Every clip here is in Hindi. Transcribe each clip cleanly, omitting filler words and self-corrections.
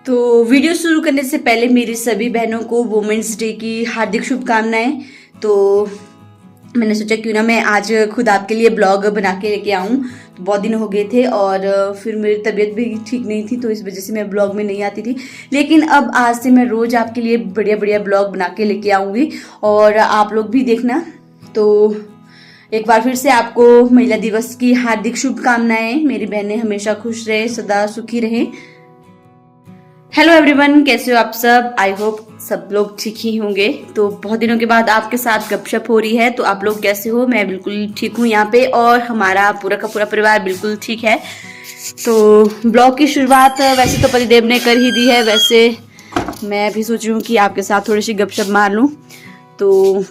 तो वीडियो शुरू करने से पहले मेरी सभी बहनों को वुमेन्स डे की हार्दिक शुभकामनाएं। तो मैंने सोचा क्यों ना मैं आज खुद आपके लिए ब्लॉग बना के लेके आऊँ। तो बहुत दिन हो गए थे और फिर मेरी तबीयत भी ठीक नहीं थी, तो इस वजह से मैं ब्लॉग में नहीं आती थी। लेकिन अब आज से मैं रोज़ आपके लिए बढ़िया बढ़िया ब्लॉग बना के लेके आऊँगी और आप लोग भी देखना। तो एक बार फिर से आपको महिला दिवस की हार्दिक शुभकामनाएं। मेरी बहनें हमेशा खुश रहे, सदा सुखी रहें। हेलो एवरीवन, कैसे हो आप सब? आई होप सब लोग ठीक ही होंगे। तो बहुत दिनों के बाद आपके साथ गपशप हो रही है। तो आप लोग कैसे हो? मैं बिल्कुल ठीक हूँ यहाँ पे, और हमारा पूरा का पूरा परिवार बिल्कुल ठीक है। तो ब्लॉग की शुरुआत वैसे तो पतिदेव ने कर ही दी है, वैसे मैं भी सोच रही हूँ कि आपके साथ थोड़ी सी गपशप मार लूँ। तो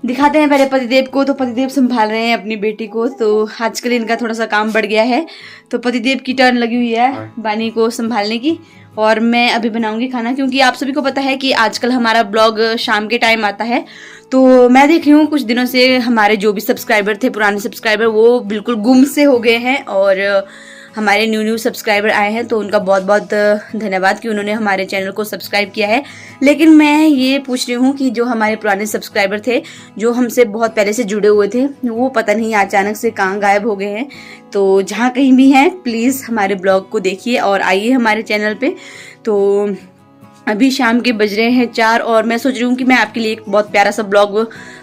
दिखाते हैं पहले पतिदेव को। तो पतिदेव संभाल रहे हैं अपनी बेटी को, तो आजकल इनका थोड़ा सा काम बढ़ गया है। तो पतिदेव की टर्न लगी हुई है बानी को संभालने की, और मैं अभी बनाऊंगी खाना, क्योंकि आप सभी को पता है कि आजकल हमारा ब्लॉग शाम के टाइम आता है। तो मैं देख रही हूँ कुछ दिनों से हमारे जो भी सब्सक्राइबर थे, पुराने सब्सक्राइबर, वो बिल्कुल गुम से हो गए हैं, और हमारे न्यू सब्सक्राइबर आए हैं। तो उनका बहुत बहुत धन्यवाद कि उन्होंने हमारे चैनल को सब्सक्राइब किया है। लेकिन मैं ये पूछ रही हूँ कि जो हमारे पुराने सब्सक्राइबर थे, जो हमसे बहुत पहले से जुड़े हुए थे, वो पता नहीं अचानक से कहाँ गायब हो गए हैं। तो जहाँ कहीं भी हैं, प्लीज़ हमारे ब्लॉग को देखिए और आइए हमारे चैनल पे। तो अभी शाम के बज रहे हैं 4, और मैं सोच रही हूँ कि मैं आपके लिए एक बहुत प्यारा सा ब्लॉग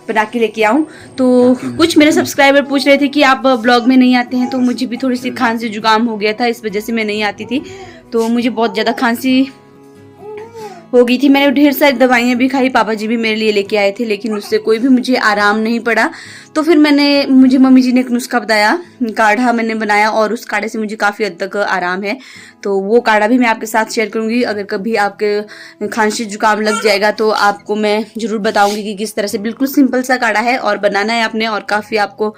बना के लेके आऊँ। तो कुछ मेरे सब्सक्राइबर पूछ रहे थे कि आप ब्लॉग में नहीं आते हैं। तो मुझे भी थोड़ी सी खांसी जुकाम हो गया था, इस वजह से मैं नहीं आती थी। तो मुझे बहुत ज़्यादा खांसी हो गई थी। मैंने ढेर सारी दवाइयाँ भी खाई, पापा जी भी मेरे लिए लेके आए थे, लेकिन उससे कोई भी मुझे आराम नहीं पड़ा। तो फिर मुझे मम्मी जी ने एक नुस्खा बताया, काढ़ा मैंने बनाया, और उस काढ़े से मुझे काफ़ी हद तक आराम है। तो वो काढ़ा भी मैं आपके साथ शेयर करूंगी। अगर कभी आपके खांसी जुकाम लग जाएगा तो आपको मैं ज़रूर बताऊंगी कि किस तरह से। बिल्कुल सिंपल सा काढ़ा है, और बनाना है आपने, और काफ़ी आपको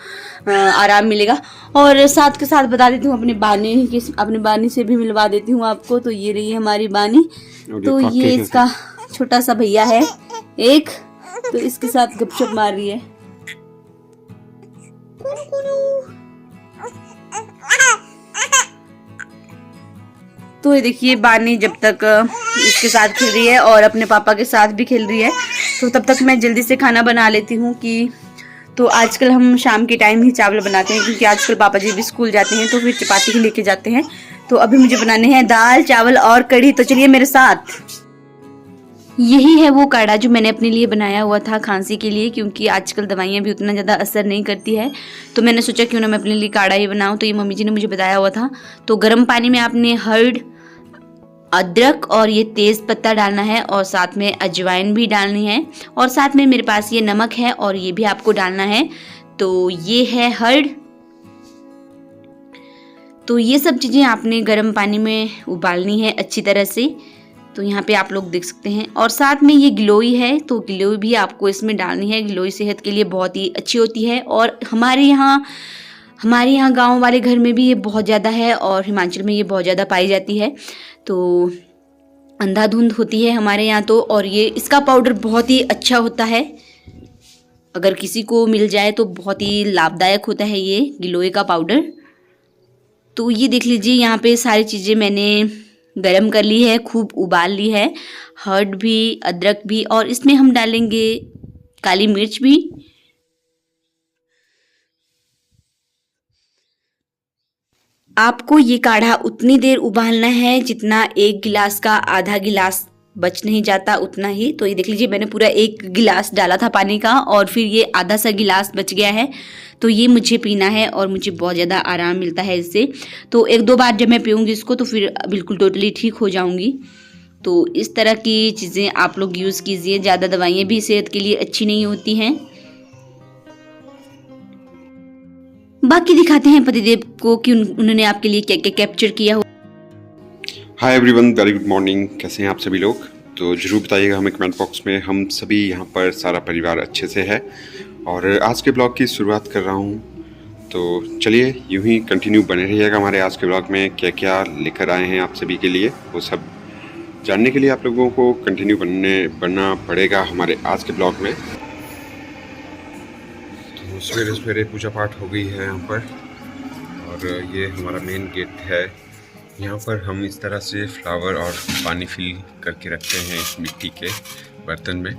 आराम मिलेगा। और साथ के साथ बता देती हूँ अपनी बानी से भी मिलवा देती हूँ आपको। तो ये रही है हमारी बानी। तो ये इसका छोटा सा भैया है एक, तो इसके साथ गपशप मार रही है। तो ये देखिए, बानी जब तक इसके साथ खेल रही है और अपने पापा के साथ भी खेल रही है, तो तब तक मैं जल्दी से खाना बना लेती हूँ। कि तो आजकल हम शाम के टाइम ही चावल बनाते हैं, क्योंकि आजकल पापा जी भी स्कूल जाते हैं, तो फिर चपाती ही लेके जाते हैं। तो अभी मुझे बनाने हैं दाल, चावल और कढ़ी। तो चलिए मेरे साथ। यही है वो काढ़ा जो मैंने अपने लिए बनाया हुआ था खांसी के लिए, क्योंकि आजकल दवाइयाँ भी उतना ज़्यादा असर नहीं करती है। तो मैंने सोचा क्यों ना मैं अपने लिए काढ़ा ही बनाऊँ। तो ये मम्मी जी ने मुझे बताया हुआ था। तो गर्म पानी में आपने हर्ड, अदरक और ये तेज़ पत्ता डालना है, और साथ में अजवाइन भी डालनी है, और साथ में मेरे पास ये नमक है, और ये भी आपको डालना है। तो ये है हर्ड। तो ये सब चीज़ें आपने गर्म पानी में उबालनी है अच्छी तरह से। तो यहाँ पे आप लोग देख सकते हैं। और साथ में ये गिलोई है, तो गिलोई भी आपको इसमें डालनी है। गिलोई सेहत के लिए बहुत ही अच्छी होती है, और हमारे यहाँ गांव वाले घर में भी ये बहुत ज़्यादा है, और हिमाचल में ये बहुत ज़्यादा पाई जाती है। तो अंधाधुंध होती है हमारे यहाँ तो, और ये इसका पाउडर बहुत ही अच्छा होता है। अगर किसी को मिल जाए तो बहुत ही लाभदायक होता है ये गिलोय का पाउडर। तो ये देख लीजिए, यहाँ पे सारी चीज़ें मैंने गरम कर ली है, खूब उबाल ली है। हर्ड भी, अदरक भी, और इसमें हम डालेंगे काली मिर्च भी। आपको ये काढ़ा उतनी देर उबालना है जितना एक गिलास का आधा गिलास बच नहीं जाता, उतना ही। तो ये देख लीजिए, मैंने पूरा 1 गिलास डाला था पानी का, और फिर ये आधा सा गिलास बच गया है। तो ये मुझे पीना है, और मुझे बहुत ज़्यादा आराम मिलता है इससे। तो 1-2 बार जब मैं पीऊँगी इसको, तो फिर बिल्कुल टोटली ठीक हो जाऊँगी। तो इस तरह की चीज़ें आप लोग यूज़ कीजिए। ज़्यादा दवाइयाँ भी सेहत के लिए अच्छी नहीं होती हैं। बाकी दिखाते हैं पतिदेव को कि उन्होंने आपके लिए क्या क्या कैप्चर किया हो। Hi everyone, very good morning. कैसे हैं आप सभी लोग? तो ज़रूर बताइएगा हमें कमेंट बॉक्स में। हम सभी यहाँ पर सारा परिवार अच्छे से है, और आज के ब्लॉग की शुरुआत कर रहा हूँ। तो चलिए यूँ ही कंटिन्यू बने रहिएगा हमारे आज के ब्लॉग में। क्या क्या लेकर आए हैं आप सभी के लिए, वो सब जानने के लिए आप लोगों को कंटिन्यू बनना पड़ेगा हमारे आज के ब्लॉग में। तो सवेरे सवेरे पूजा पाठ हो गई है यहाँ पर, और ये हमारा मेन गेट है यहाँ पर हम इस तरह से फ्लावर और पानी फिल करके रखते हैं इस मिट्टी के बर्तन में।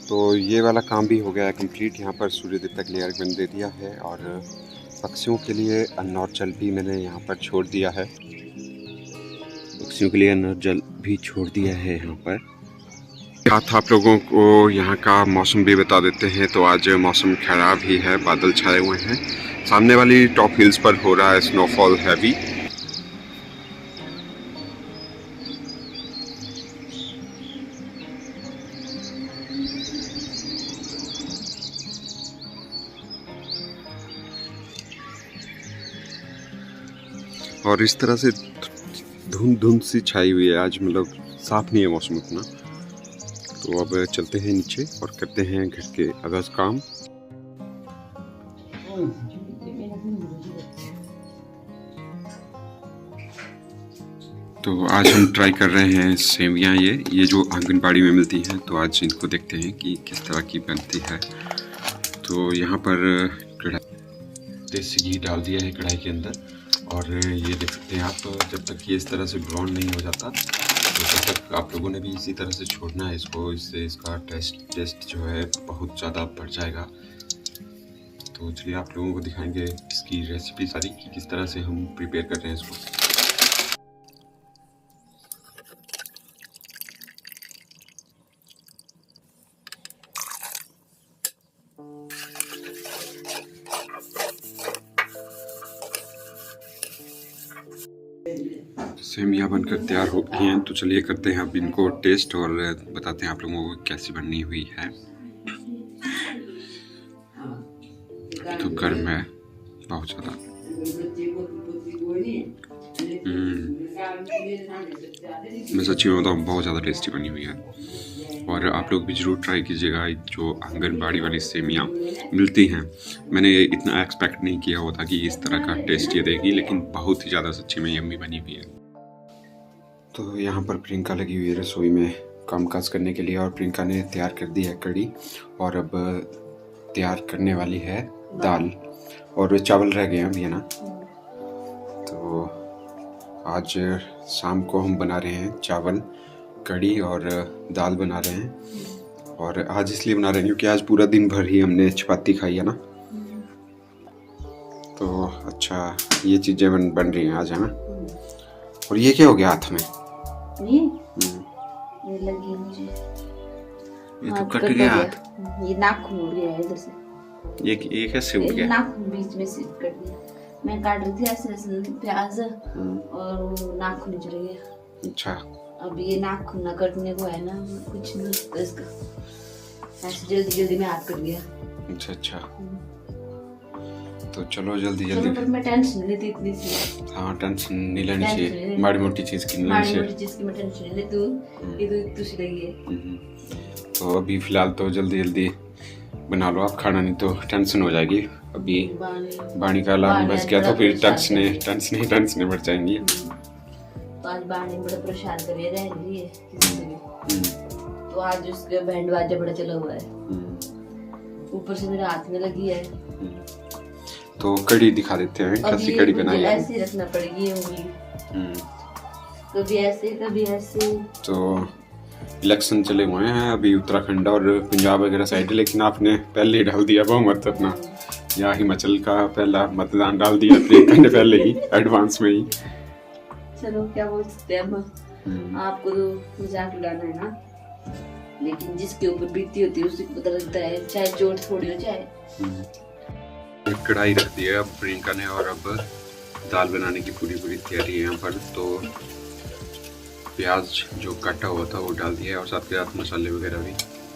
तो ये वाला काम भी हो गया है कंप्लीट। यहाँ पर सूर्य देवता के लिए अर्घ मैंने दे दिया है और पक्षियों के लिए अन्न और जल भी मैंने यहाँ पर छोड़ दिया है। पक्षियों के लिए अन्न और जल भी छोड़ दिया है यहाँ पर। साथ आप लोगों को यहाँ का मौसम भी बता देते हैं। तो आज मौसम खराब ही है, बादल छाए हुए हैं। सामने वाली टॉप हिल्स पर हो रहा है स्नोफॉल हैवी। और इस तरह से धुंध सी छाई हुई है आज, मतलब साफ नहीं है मौसम उतना। तो अब चलते हैं नीचे और करते हैं घर के अदर्स काम। तो आज हम ट्राई कर रहे हैं सेवियाँ, ये जो आंगनबाड़ी में मिलती हैं। तो आज इनको देखते हैं कि किस तरह की बनती है। तो यहाँ पर देसी घी डाल दिया है कढ़ाई के अंदर और ये देख सकते हैं आप, जब तक ये इस तरह से ब्राउन नहीं हो जाता तो तब तक आप लोगों ने भी इसी तरह से छोड़ना है इसको। इससे इसका टेस्ट जो है बहुत ज़्यादा बढ़ जाएगा। तो चलिए आप लोगों को दिखाएंगे इसकी रेसिपी सारी कि किस तरह से हम प्रिपेयर कर रहे हैं इसको। सेमियाँ बनकर तैयार हो गई हैं। तो चलिए करते हैं अब इनको टेस्ट और बताते हैं आप लोगों को कैसी बननी हुई है। तो गर्म है बहुत ज़्यादा। मैं सच्ची में बताऊँ बहुत ज़्यादा टेस्टी बनी हुई है। और आप लोग भी ज़रूर ट्राई कीजिएगा। जो आंगनबाड़ी वाली सेमियाँ मिलती हैं, मैंने इतना एक्सपेक्ट नहीं किया होता कि इस तरह का टेस्ट ये देगी, लेकिन बहुत ही ज़्यादा सच्ची में यम्मी बनी हुई है। तो यहाँ पर प्रियंका लगी हुई है रसोई में कामकाज करने के लिए और प्रियंका ने तैयार कर दी है कढ़ी और अब तैयार करने वाली है दाल और चावल रह गए हैं अभी, है ना। तो आज शाम को हम बना रहे हैं चावल, कढ़ी और दाल बना रहे हैं। और आज इसलिए बना रहे हैं क्योंकि आज पूरा दिन भर ही हमने चपाती खाई है ना। तो अच्छा ये चीज़ें बन रही हैं आज, है ना। और ये क्या हो गया हाथ में? ये लगी मुझे, ये तो कट गया हाथ। ये नाखून उड़ गया इधर से। ये कैसे उड़ गया? नाखून बीच में से कट गया। मैं काट रही थी ऐसे लहसुन प्याज और वो नाखून उड़ गया। अच्छा, अब ये नाखून ना कटने को है ना, कुछ नहीं तो इसका ऐसे जल्दी में हाथ कट गया। अच्छा तो चलो जल्दी पर मैं टेंशन नहीं लेती इतनी सी। हाँ टेंशन नहीं लेनी चाहिए, माड़ी मोटी चीज की नहीं लेनी चाहिए। माड़ी मोटी चीज की मैं टेंशन नहीं लेती, ये तो तुझे लगी है। तो अभी फिलहाल तो जल्दी बना लो आप खाना, नहीं तो टेंशन हो जाएगी। अभी बाणी का अलार्म बज गया तो फिर टेंशन बढ़ जाएंगी। तो आज बाणी बड़ा परेशान कर रही है। तो आज उसका बैंड बाजा बड़ा चला हुआ है, ऊपर से मेरे हाथ में लगी है। तो कड़ी दिखा देते हैं कैसी कड़ी बनाई है। ऐसे रखना पड़ेगी उंगली, कभी ऐसे कभी ऐसे। तो इलेक्शन चले हुए हैं अभी उत्तराखंड और पंजाब वगैरह साइड, लेकिन आपने पहले ही डाल दिया बहुमत अपना। यहाँ हिमाचल का पहला मतदान डाल दिया प्रियंका पहले ही एडवांस में ही। चलो क्या बोल सकते हैं हम, आपको तो मजाक उड़ाना है ना, लेकिन जिसके ऊपर बीती होती है उसी को पता लगता है, चाहे चोट थोड़ी हो चाहे। कढ़ाई रख दी है अब प्रियंका ने और अब दाल बनाने की पूरी तैयारी है यहाँ पर। तो प्याज जो काटा हुआ था वो डाल दिया है और साथ के साथ मसाले वगैरह भी।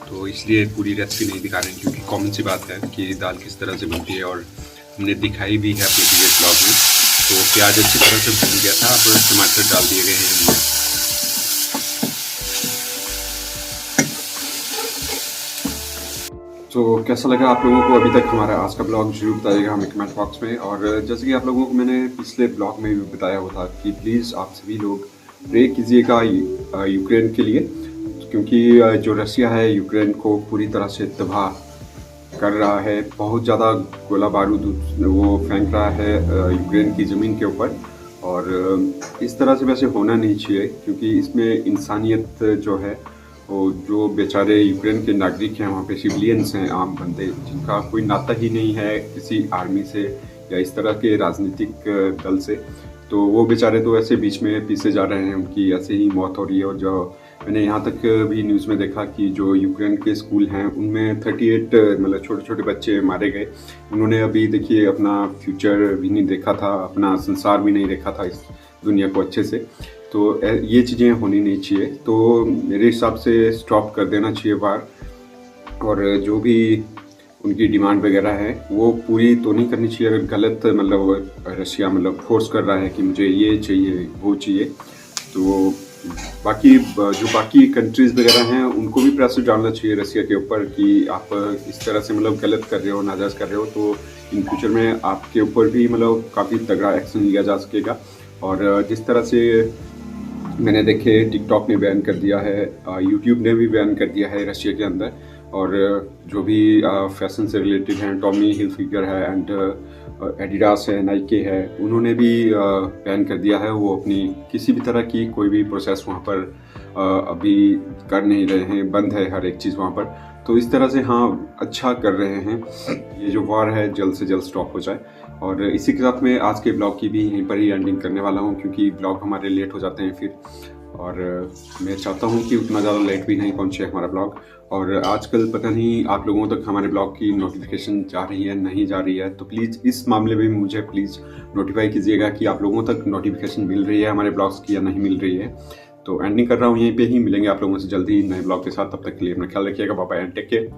तो इसलिए पूरी रेसिपी नहीं दिखा रहे हैं क्योंकि कॉमन सी बात है कि दाल किस तरह से बनती है और हमने दिखाई भी है अपने प्रीवियस ब्लॉग में। तो प्याज अच्छी तरह से भून गया था, अब टमाटर डाल दिए गए हैं हमने। तो कैसा लगा आप लोगों को अभी तक हमारा आज का ब्लॉग, जरूर बताइएगा हमें कमेंट बॉक्स में। और जैसे कि आप लोगों को मैंने पिछले ब्लॉग में भी बताया हुआ था कि प्लीज़ आप सभी लोग प्रे कीजिएगा यूक्रेन के लिए, क्योंकि जो रसिया है यूक्रेन को पूरी तरह से तबाह कर रहा है, बहुत ज़्यादा गोला बारूद वो फेंक रहा है यूक्रेन की ज़मीन के ऊपर। और इस तरह से वैसे होना नहीं चाहिए, क्योंकि इसमें इंसानियत जो है वो जो बेचारे यूक्रेन के नागरिक हैं, वहाँ पे सिविलियंस हैं, आम बंदे जिनका कोई नाता ही नहीं है किसी आर्मी से या इस तरह के राजनीतिक दल से, तो वो बेचारे तो ऐसे बीच में पीसे जा रहे हैं, उनकी ऐसे ही मौत हो रही है। और जो मैंने यहाँ तक भी न्यूज़ में देखा कि जो यूक्रेन के स्कूल हैं उनमें 38 मतलब छोटे छोटे बच्चे मारे गए। उन्होंने अभी देखिए अपना फ्यूचर भी नहीं देखा था, अपना संसार भी नहीं देखा था इस दुनिया को अच्छे से। तो ये चीज़ें होनी नहीं चाहिए, तो मेरे हिसाब से स्टॉप कर देना चाहिए वार। और जो भी उनकी डिमांड वगैरह है वो पूरी तो नहीं करनी चाहिए। अगर गलत मतलब रशिया मतलब फोर्स कर रहा है कि मुझे ये चाहिए वो चाहिए, तो बाकी कंट्रीज़ वगैरह हैं उनको भी प्रेशर डालना चाहिए रशिया के ऊपर कि आप इस तरह से मतलब गलत कर रहे हो, नाजायज़ कर रहे हो, तो इन फ्यूचर में आपके ऊपर भी मतलब काफ़ी तगड़ा एक्शन लिया जा सकेगा। और जिस तरह से मैंने देखे टिकटॉक ने बैन कर दिया है, यूट्यूब ने भी बैन कर दिया है रशिया के अंदर, और जो भी फैशन से रिलेटेड हैं, टॉमी हिलफिगर है एंड एडिडास है, नाइके है, उन्होंने भी बैन कर दिया है। वो अपनी किसी भी तरह की कोई भी प्रोसेस वहाँ पर अभी कर नहीं रहे हैं, बंद है हर एक चीज़ वहाँ पर। तो इस तरह से हाँ अच्छा कर रहे हैं, ये जो वार है जल्द से जल्द स्टॉप हो जाए। और इसी के साथ मैं आज के ब्लॉग की भी यहीं पर ही एंडिंग करने वाला हूँ, क्योंकि ब्लॉग हमारे लेट हो जाते हैं फिर, और मैं चाहता हूँ कि उतना ज़्यादा लेट भी नहीं पहुँचे हमारा ब्लॉग। और आजकल पता नहीं आप लोगों तक हमारे ब्लॉग की नोटिफिकेशन जा रही है नहीं जा रही है, तो प्लीज़ इस मामले में मुझे प्लीज़ नोटिफाई कीजिएगा कि आप लोगों तक नोटिफिकेशन मिल रही है हमारे ब्लॉग्स की या नहीं मिल रही है। तो एंडिंग कर रहा हूँ यहीं पे ही, मिलेंगे आप लोगों से जल्दी नए ब्लॉग के साथ। तब तक के लिए अपना ख्याल रखिएगा, bye bye and take care.